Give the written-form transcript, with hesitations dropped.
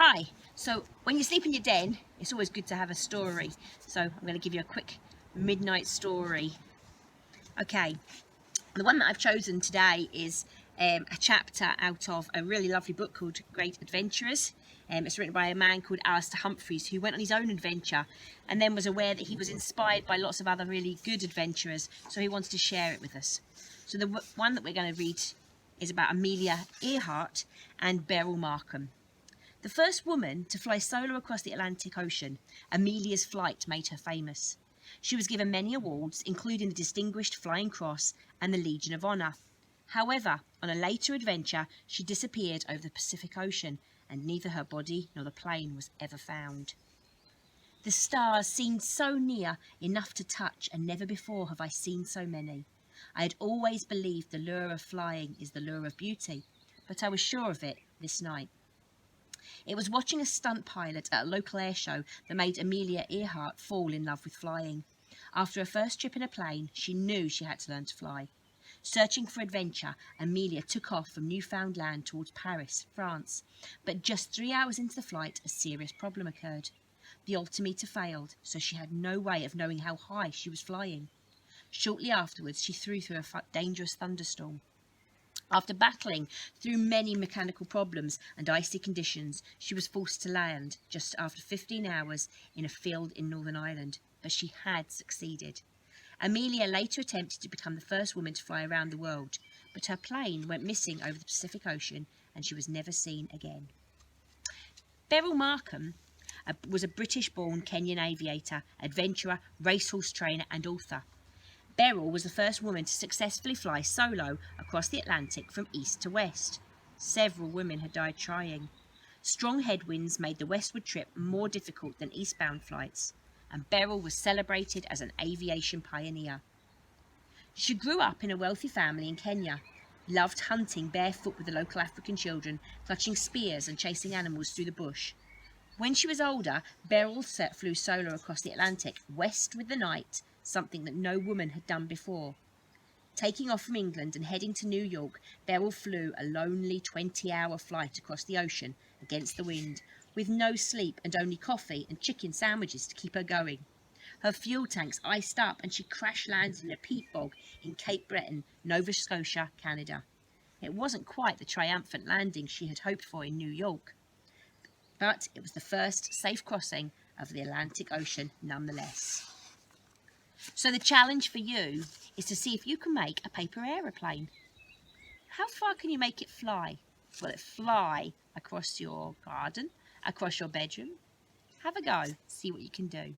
Hi, so when you sleep in your den, it's always good to have a story. So I'm going to give you a quick midnight story. Okay, the one that I've chosen today is a chapter out of a really lovely book called Great Adventurers. It's written by a man called Alistair Humphreys, who went on his own adventure and then was aware that he was inspired by lots of other really good adventurers, so he wanted to share it with us. So the one that we're going to read is about Amelia Earhart and Beryl Markham. The first woman to fly solo across the Atlantic Ocean, Amelia's flight made her famous. She was given many awards, including the Distinguished Flying Cross and the Legion of Honor. However, on a later adventure, she disappeared over the Pacific Ocean, and neither her body nor the plane was ever found. The stars seemed so near, enough to touch, and never before have I seen so many. I had always believed the lure of flying is the lure of beauty, but I was sure of it this night. It was watching a stunt pilot at a local air show that made Amelia Earhart fall in love with flying. After her first trip in a plane, she knew she had to learn to fly. Searching for adventure, Amelia took off from Newfoundland towards Paris, France. But just 3 hours into the flight, a serious problem occurred. The altimeter failed, so she had no way of knowing how high she was flying. Shortly afterwards, she flew through a dangerous thunderstorm. After battling through many mechanical problems and icy conditions, she was forced to land just after 15 hours in a field in Northern Ireland, but she had succeeded. Amelia later attempted to become the first woman to fly around the world, but her plane went missing over the Pacific Ocean and she was never seen again. Beryl Markham was a British-born Kenyan aviator, adventurer, racehorse trainer and author. Beryl was the first woman to successfully fly solo across the Atlantic from east to west. Several women had died trying. Strong headwinds made the westward trip more difficult than eastbound flights, and Beryl was celebrated as an aviation pioneer. She grew up in a wealthy family in Kenya, loved hunting barefoot with the local African children, clutching spears and chasing animals through the bush. When she was older, Beryl flew solo across the Atlantic, west with the night, something that no woman had done before. Taking off from England and heading to New York, Beryl flew a lonely 20-hour flight across the ocean against the wind, with no sleep and only coffee and chicken sandwiches to keep her going. Her fuel tanks iced up and she crash-landed in a peat bog in Cape Breton, Nova Scotia, Canada. It wasn't quite the triumphant landing she had hoped for in New York, but it was the first safe crossing of the Atlantic Ocean nonetheless. So the challenge for you is to see if you can make a paper aeroplane. How far can you make it fly? Will it fly across your garden, across your bedroom? Have a go, see what you can do.